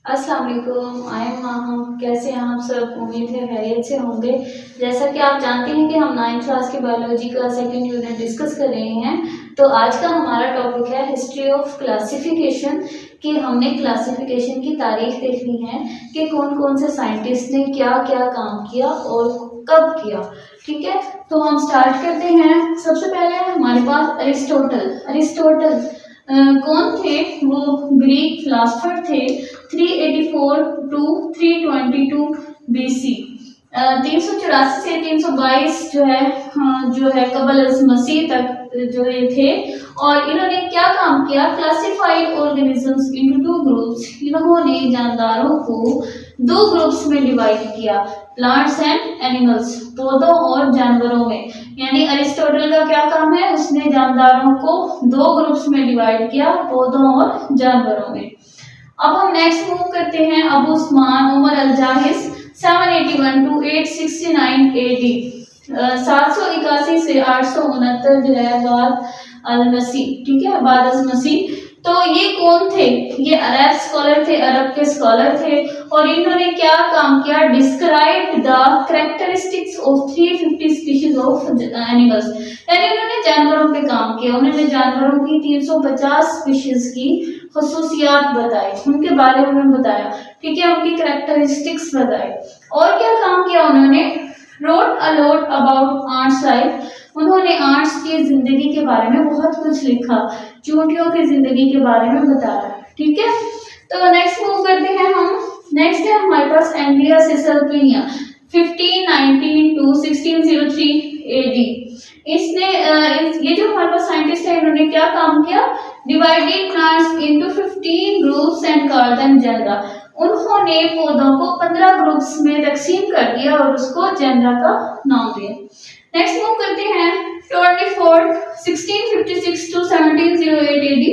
अस्सलाम वालेकुम। I am Maham. कैसे हैं आप सब? उम्मीद है खैरियत से होंगे। जैसा कि आप जानते हैं कि हम 9th क्लास की बायोलॉजी का सेकंड यूनिट डिस्कस कर रहे हैं। तो आज का हमारा टॉपिक है हिस्ट्री ऑफ क्लासिफिकेशन, कि हमने क्लासिफिकेशन की तारीख देखनी है कि कौन कौन से साइंटिस्ट ने क्या क्या काम किया और कब किया। ठीक है, तो हम स्टार्ट करते हैं। सबसे पहले हमारे पास अरिस्टोटल कौन थे? वो ग्रीक फिलोसफर थे। 384 टू 322 बीसी, 384 से 322 जो है कबल मसीह तक जो ये थे। और इन्होंने क्या काम किया? Classified organisms into two groups. इन्होंने जानदारों को दो ग्रुप्स में डिवाइड किया, प्लांट्स एंड एनिमल्स, पौधों और जानवरों में। यानी अरिस्टोटल का क्या काम है? उसने जानदारों को दो ग्रुप्स में डिवाइड किया, पौधों और जानवरों में। अब हम नेक्स्ट मूव करते हैं। अबू उस्मान उमर अल जाहिज 781 टू 869 एडी, 781 से 869 जो है बाद अल मसीह। ठीक है, बाद अल मसीह। तो ये कौन थे? ये अरब स्कॉलर थे, अरब के स्कॉलर थे। और इन्होंने क्या काम किया? Describe the characteristics of 350 species of animals. यानी उन्होंने जानवरों पे काम किया। उन्होंने जानवरों की 350 स्पीशीज की खसूसियात बताई, उनके बारे में बताया। ठीक है, उनकी कैरेक्टरिस्टिक्स बताई। और क्या काम किया उन्होंने? Wrote a lot about arts life. उन्होंने आर्ट्स की जिंदगी के बारे में बहुत कुछ लिखा, चूंटियों की जिंदगी के बारे में बताया। ठीक है, तो नेक्स्ट मूव करते हैं हम। नेक्स्ट है हमारे पास एंड्रिया सिसल्पिनिया 1519 टू 1603 एडी। इसने ये जो हमारे पास साइंटिस्ट है, इन्होंने क्या काम किया? Divided plants into 15 groups and called them genera. उन्होंने पौधों को 15 ग्रुप्स में तकसीम कर दिया और उसको जेनरा का नाम दिया। नेक्स्ट मूव करते हैं 24 1656 टू 1708 एडी।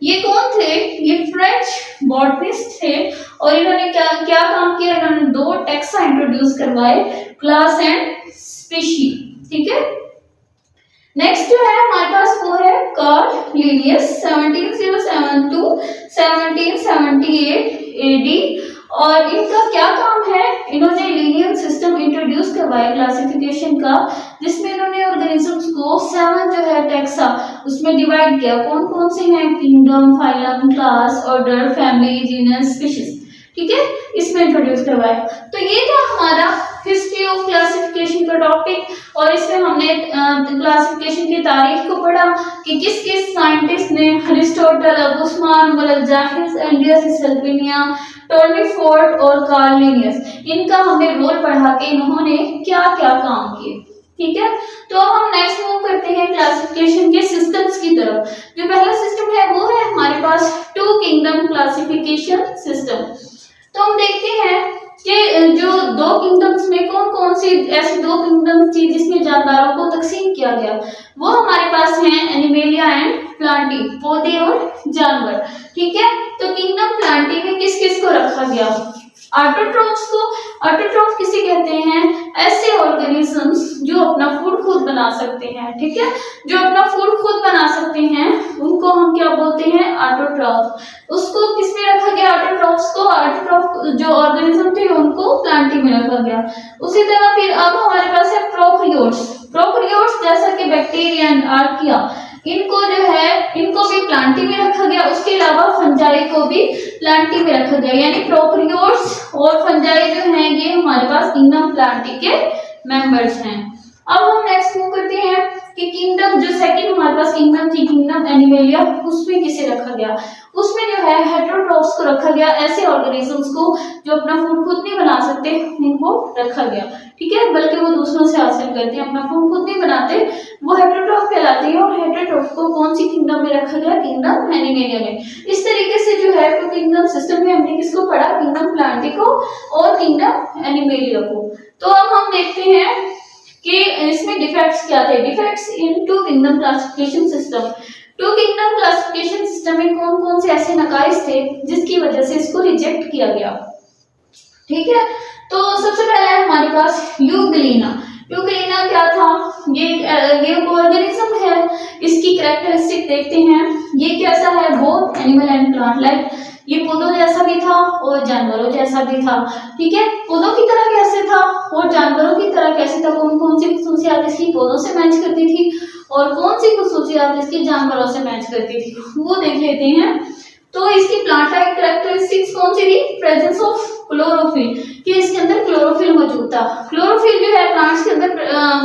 ये कौन थे? ये फ्रेंच बॉटनिस्ट थे। और इन्होंने क्या क्या काम किया? इन्होंने दो टेक्सा इंट्रोड्यूस करवाए, क्लास एंड स्पीशी। ठीक है, नेक्स्ट जो है हमारे पास वो है कार्ल लिनियस 1707 टू 1778 एडी। और इनका क्या काम है? इन्होंने लिनियल सिस्टम इंट्रोड्यूस करवाया क्लासिफिकेशन का, जिसमें इन्होंने ऑर्गेनिजम्स को 7 जो है टेक्सा उसमें डिवाइड किया। कौन कौन से हैं? Kingdom, phylum, class, order, family, genus, species. ठीक है, इसमें इंट्रोड्यूस करवाया। तो ये था हमारा हिस्ट्री ऑफ क्लासिफिकेशन का टॉपिक। और इसमें हमने क्लासिफिकेशन की तारीख को पढ़ा कि किस किस साइंटिस्ट ने अरिस्टोटल, अबू उस्मान उमर अल जाहिज, एंड्रिया सिसल्पिनिया, टोनी फोर्ड और कार्ल लिनियस, इनका हमने रोल पढ़ा कि इन्होंने क्या क्या काम किए। ठीक है, तो हम नेक्स्ट मूव करते हैं क्लासिफिकेशन के सिस्टम्स की तरफ। जो पहला सिस्टम है वो है हमारे पास टू किंगडम क्लासिफिकेशन सिस्टम। तो हम देखते हैं कि जो दो किंगडम्स में कौन कौन सी ऐसी दो किंगडम्स थी जिसमें जानदारों को तकसीम किया गया। वो हमारे पास हैं एनिमेलिया एंड प्लांटी, पौधे और जानवर। ठीक है, तो किंगडम प्लांटी में किस किस को रखा गया? ऑटोट्रॉफ्स को। ऑटोट्रॉफ किसे कहते हैं? ऐसे ऑर्गेनिजम्स जो अपना फूड खुद बना सकते हैं। ठीक है, जो अपना फूड खुद बना सकते हैं उनको हम क्या बोलते हैं? ऑटोट्रॉफ। उसको किस में रखा गया? ऑटोट्रॉफ्स को, ऑटोट्रॉफ जो ऑर्गेनिज्म थे उनको प्लांटी में रखा गया। उसी तरह फिर अब हमारे पास है प्रोकैरियोट्स। प्रोकैरियोट्स जैसा कि बैक्टीरिया एंड आर्किया, इनको जो है इनको भी प्लांटी में रखा गया। उसके अलावा फंजाई को भी प्लांटी में रखा गया। यानी प्रोकैरियोट्स और फंजाई जो हैं ये हमारे पास किंगडम प्लांटी के मेंबर्स हैं। अब हम नेक्स्ट मूव करते हैं कि किंगडम जो सेकंड हमारे पास किंगडम थी, किंगडम एनिमेलिया, उसमें किसे रखा गया? उसमें जो है हेटेरोट्रॉफ्स को रखा गया। ऐसे ऑर्गेनिजम्स को जो अपना फूड खुद नहीं बना सकते उनको रखा गया। ठीक है, बल्कि वो दूसरों से हासिल करते हैं, अपना फूड खुद नहीं बनाते, वो हेटेरोट्रॉफ कहलाते हैं। और हेटेरोट्रॉफ को कौन सी किंगडम में रखा गया? किंगडम एनिमेलिया में। इस तरीके से जो है तो किंगडम सिस्टम में हमने किसको पढ़ा? किंगडम प्लांटी को और किंगडम एनिमेलिया को। तो अब हम देखते हैं कि इसमें डिफेक्ट्स क्या थे। Defects in two kingdom classification system. Two kingdom classification system में कौन कौन से ऐसे नकाइस थे जिसकी वजह से इसको रिजेक्ट किया गया? ठीक है, तो सबसे पहला है हमारे पास यूग्लिना। यूग्लिना क्या था, ये ऑर्गेनिज्म है, इसकी कैरेक्टरिस्टिक देखते हैं। ये कैसा है, both animal and plant like, ये पौधों जैसा भी था और जानवरों जैसा भी था। ठीक है, पौधों की तरह कैसे था और जानवरों की तरह कैसे था, कौन कौन सी खसूसियात इसकी पौधों से मैच करती थी और कौन सी खसूसियात इसकी जानवरों से मैच करती थी, वो देख लेते हैं। तो इसकी प्लांट लाइक कैरेक्टरिस्टिक्स कौन सी थी, प्रेजेंस ऑफ क्लोरोफिल, कि इसके अंदर क्लोरोफिल मौजूद था। क्लोरोफिल जो है प्लांट्स के अंदर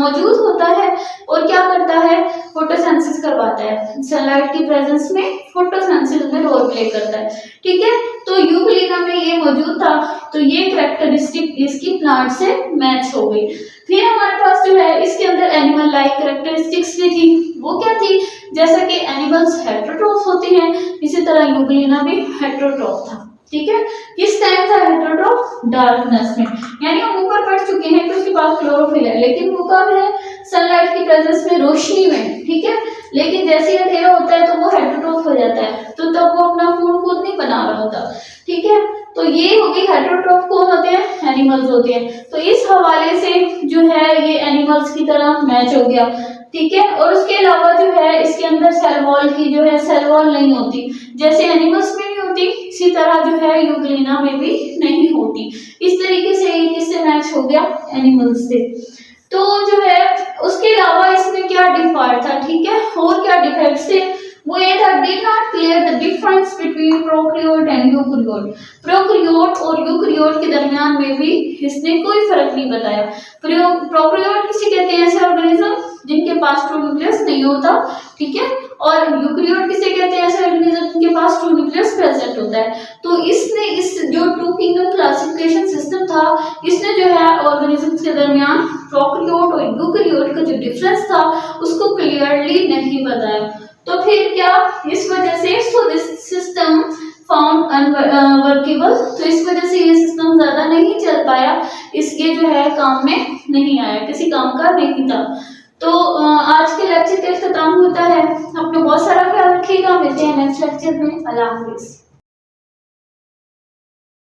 मौजूद होता है और क्या करता है, फोटोसिंथेसिस करवाता है, सनलाइट की प्रेजेंस में फोटोसिंथेसिस में रोल प्ले करता है। ठीक है, तो यूग्लिना में ये मौजूद था, तो ये कैरेक्टरिस्टिक इसकी प्लांट से मैच हो गई। फिर हमारे पास जो है इसके अंदर एनिमल लाइक कैरेक्टरिस्टिक्स भी थी, वो क्या थी, जैसा कि एनिमल्स हेटेरोट्रॉफ होते हैं, इसी तरह यूग्लिना भी हेटेरोट्रॉफ था। ठीक है, किस टाइम था हेटेरोट्रॉफ, डार्कनेस में, यानी हम ऊपर पढ़ चुके हैं कि उसके पास क्लोरोफिल है, लेकिन वो कब है, सनलाइट की प्रेजेंस में, रोशनी में। ठीक है, लेकिन जैसे ही अंधेरा होता है तो वो हेटेरोट्रॉफ हो जाता है, तो तब वो अपना फूड खुद नहीं बना रहा होता। ठीक है, तो ये हो गई हेटेरोट्रॉफ, कौन होते हैं, एनिमल्स होते हैं। तो इस हवाले से जो है ये एनिमल्स की तरह मैच हो गया। ठीक है, और उसके अलावा जो है इसके अंदर सेल वॉल की जो है सेल वॉल नहीं होती, जैसे एनिमल्स में नहीं होती, इसी तरह जो है यूग्लिना में भी नहीं होती। इस तरीके से ये किससे मैच हो गया, एनिमल्स से। तो जो है उसके अलावा इसमें क्या डिफॉल्ट था, ठीक है, और क्या डिफेक्ट्स थे, वो ये था, did not clear the difference between prokaryote and eukaryote। Prokaryote और यूकैरियोट के दरमियान में भी इसने कोई फर्क नहीं बताया। प्रोकैरियोट किसे कहते हैं, ऐसे ऑर्गेनिज्म जिनके पास ट्रू न्यूक्लियस नहीं होता। ठीक है, और यूकैरियोट किसे कहते हैं, ऐसे ऑर्गेनिज्म जिनके पास ट्रू न्यूक्लियस प्रेजेंट होता है। तो इसने इस जो टू किंगडम क्लासिफिकेशन सिस्टम था, इसने जो है ऑर्गेनिजम्स के दरमियान प्रोकैरियोट और यूकैरियोट का जो डिफरेंस था उसको क्लियरली नहीं बताया। तो फिर क्या, इस वजह से so this system found unworkable, तो इस वजह से ये सिस्टम ज्यादा नहीं चल पाया, इसके जो है काम में नहीं आया, किसी काम का नहीं था। तो आज के लेक्चर का इख्तिताम होता है। अपना बहुत सारा ख्याल रखिएगा, मिलते हैं नेक्स्ट लेक्चर में। अल्लाह हाफिज।